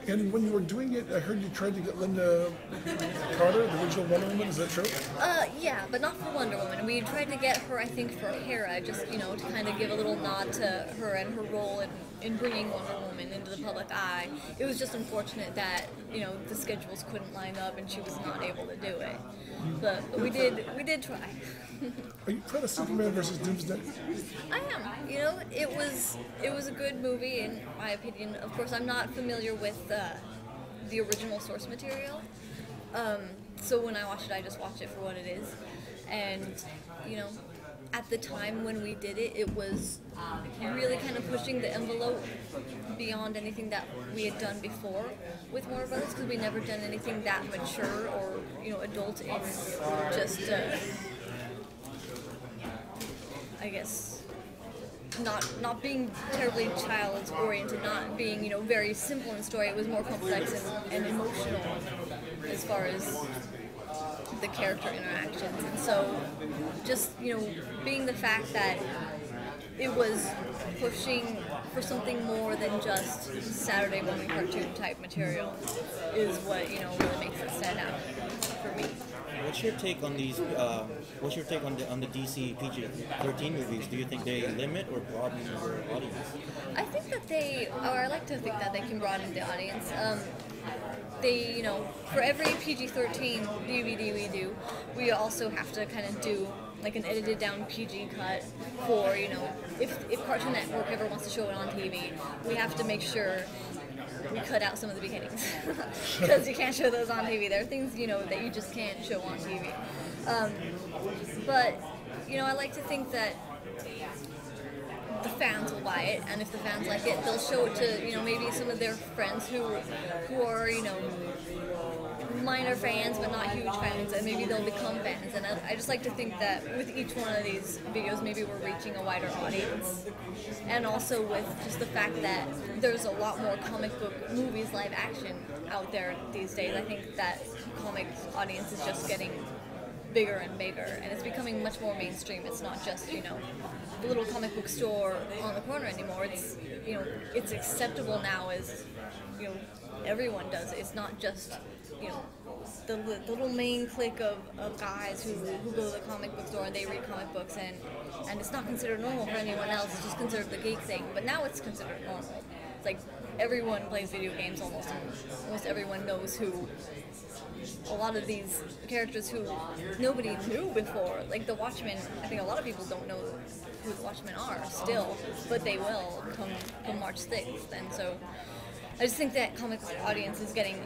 And when you were doing it, I heard you tried to get Linda Carter, the original Wonder Woman. Is that true? Yeah, but not for Wonder Woman. We tried to get her, I think, for Hera, just, to kind of give a little nod to her and her role in bringing Wonder Woman into the public eye. It was just unfortunate that, the schedules couldn't line up and she was not able to do it. But we did try. Are you proud of Superman versus Doomsday? I am. It was a good movie in my opinion. Of course, I'm not familiar with the original source material, so when I watch it, I just watch it for what it is. And at the time when we did it, it was really kind of pushing the envelope beyond anything that we had done before with Warner Brothers, because we never done anything that mature or adult in just. I guess not being terribly child oriented, not being very simple in story. It was more complex and emotional as far as the character interactions, and so just being the fact that it was pushing for something more than just Saturday morning cartoon type material is what really makes it stand out for me. What's your take on these? What's your take on the DC PG-13 movies? Do you think they limit or broaden their audience? I think that I like to think that they can broaden the audience. They, for every PG-13 DVD we do, we also have to kind of do like an edited down PG cut for, if Cartoon Network ever wants to show it on TV, we have to make sure we cut out some of the beginnings because you can't show those on TV. There are things that you just can't show on TV. But I like to think that the fans will buy it, and if the fans like it, they'll show it to maybe some of their friends who are minor fans but not huge fans, and maybe they'll become fans. And I just like to think that with each one of these videos, maybe we're reaching a wider audience, and also with just the fact that there's a lot more comic book movies live action out there these days. I think that comic audience is just getting bigger and bigger, and it's becoming much more mainstream. It's not just the little comic book store on the corner anymore. It's it's acceptable now as everyone does it. It's not just the little main clique of guys who go to the comic book store and they read comic books, and it's not considered normal for anyone else. It's just considered the geek thing. But now it's considered normal. It's like everyone plays video games almost, and almost everyone knows who a lot of these characters who nobody knew before. Like the Watchmen, I think a lot of people don't know who the Watchmen are still, but they will come March 6th. And so I just think that comic audience is getting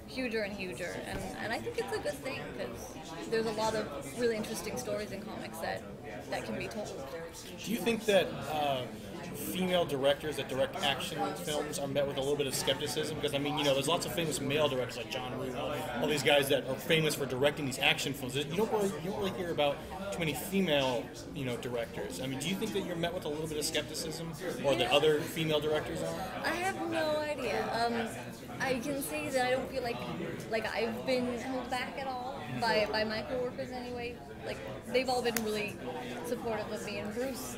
huger and huger, and I think it's a good thing because there's a lot of really interesting stories in comics that can be told. Do you think that female directors that direct action films are met with a little bit of skepticism? Because there's lots of famous male directors like John Woo, all these guys that are famous for directing these action films. You don't really hear about too many female directors. Do you think that you're met with a little bit of skepticism, or that other female directors are? I have no idea. I can say that I don't feel like I've been held back at all by my coworkers anyway. Like they've all been really supportive of me, and Bruce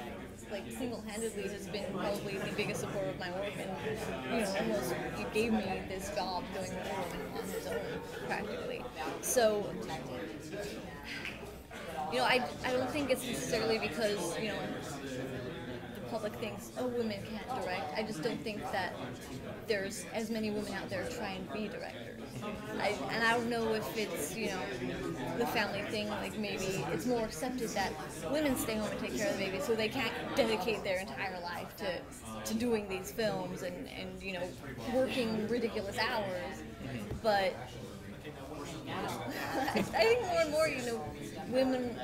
single-handedly has been probably the biggest supporter of my work, and almost he gave me this job doing Wonder Woman on his own practically. So I don't think it's necessarily because the public thinks, oh, women can't direct. I just don't think that there's as many women out there trying to be directors. And I don't know if it's, the family thing, like maybe it's more accepted that women stay home and take care of the baby, so they can't dedicate their entire life to doing these films and working ridiculous hours. But I think more and more, women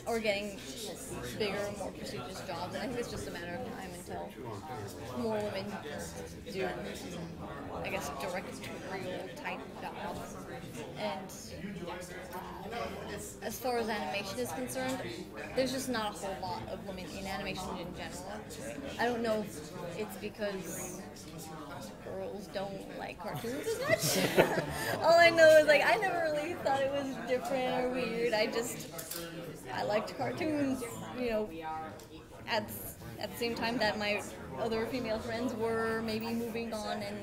are getting bigger, more prestigious jobs, and I think it's just a matter of time until more women do, I guess, directorial type jobs. And as far as animation is concerned, there's just not a whole lot of women in animation in general. I don't know if it's because girls don't like cartoons as much. All I know is I never really thought it was different or weird. I liked cartoons, at the same time that my other female friends were maybe moving on and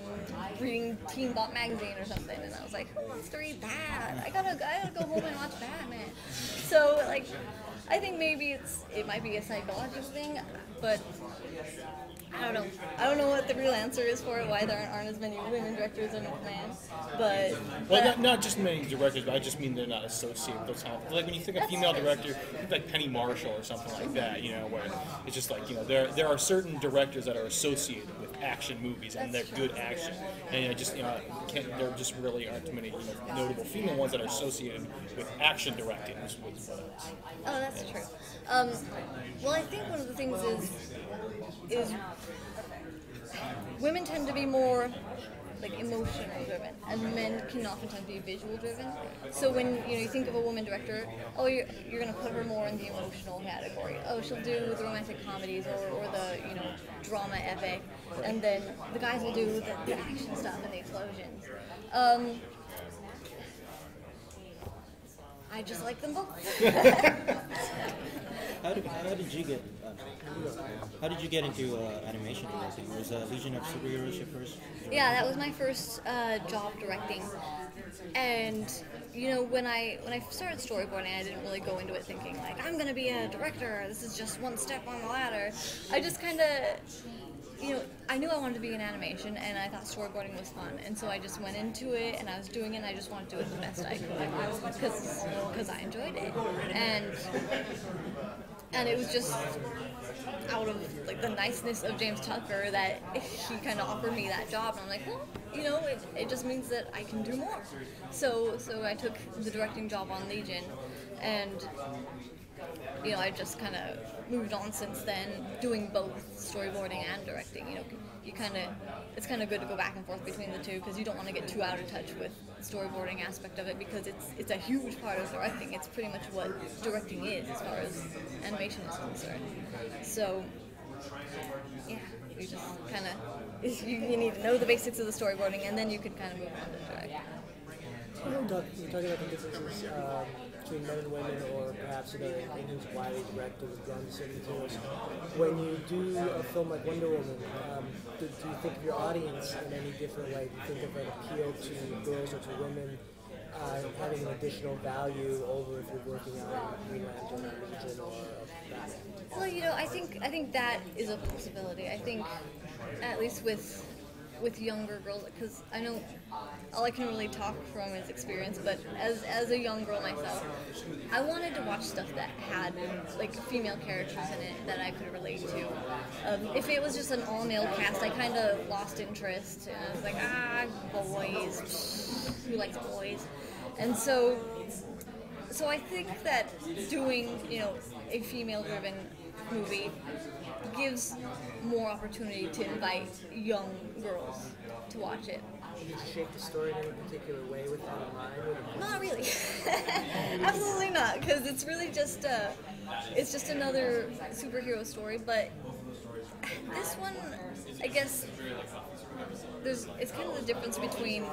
reading Teen Bop magazine or something, and I was like, who wants to read that? I gotta go home and watch Batman. So like, I think maybe it might be a psychological thing, but I don't know. I don't know what the real answer is for it, why there aren't as many women directors and men. But well, not just many directors, but I just mean they're not associated with those kind of, like when you think of female director, like Penny Marshall or something like that, you know, where it's just like, you know, there are certain directors that are associated with action movies and they're good action, and there just really aren't too many notable female ones that are associated with action directing. Oh, that's true. Well, I think one of the things is women tend to be more like emotional driven, and men can oftentimes be visual driven. So when you think of a woman director, oh, you're going to put her more in the emotional category. Oh, she'll do the romantic comedies or the drama epic, and then the guys will do the action stuff and the explosions. I just like them both. How did you get into animation directing? Was Legion of Superheroes your first? Yeah, that was my first job directing, and when I started storyboarding, I didn't really go into it thinking like I'm gonna be a director. This is just one step on the ladder. I just kind of, I knew I wanted to be in animation, and I thought storyboarding was fun, and so I just went into it, and I was doing it, and I just wanted to do it the best I could, because I enjoyed it, and it was just out of like the niceness of James Tucker that he kind of offered me that job, and I'm like, well, it just means that I can do more. So I took the directing job on Legion, and I just kind of moved on since then, doing both storyboarding and directing. It's kind of good to go back and forth between the two, because you don't want to get too out of touch with the storyboarding aspect of it, because it's a huge part of directing. It's pretty much what directing is as far as animation is concerned. So yeah, you just kind of you need to know the basics of the storyboarding, and then you can kind of move on to directing. You're talking about the differences between men and women, or perhaps reasons why they direct or drawn to certain materials. When you do a film like Wonder Woman, do you think of your audience in any different way? Do you think of an appeal to girls or to women having an additional value over if you're working on Green Lantern or Legion or Batman? Well, I think that is a possibility. I think, at least with younger girls, because I know all I can really talk from is experience, but as a young girl myself, I wanted to watch stuff that had like female characters in it that I could relate to. If it was just an all-male cast, I kind of lost interest, and I was like, boys, who likes boys? And so I think that doing a female-driven movie gives more opportunity to invite young girls to watch it. Did you shape the story in any particular way with that in mind? Not really. Absolutely not, because it's really just it's just another superhero story. But this one, I guess, it's kind of the difference between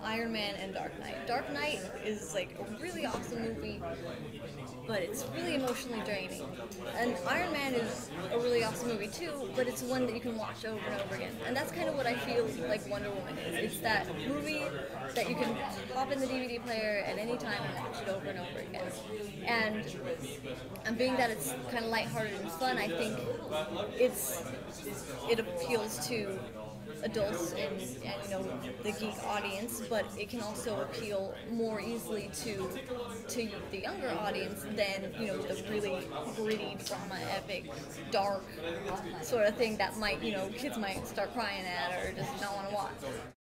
Iron Man and Dark Knight. Dark Knight is like a really awesome movie, but it's really emotionally draining. And Iron Man is a really awesome movie too, but it's one that you can watch over and over again. And that's kind of what I feel like Wonder Woman is. It's that movie that you can pop in the DVD player at any time and watch it over and over again. And being that it's kind of lighthearted and fun, I think it appeals to adults and the geek audience, but it can also appeal more easily to the younger audience than the really gritty drama, epic, dark sort of thing that might kids might start crying at or just not want to watch.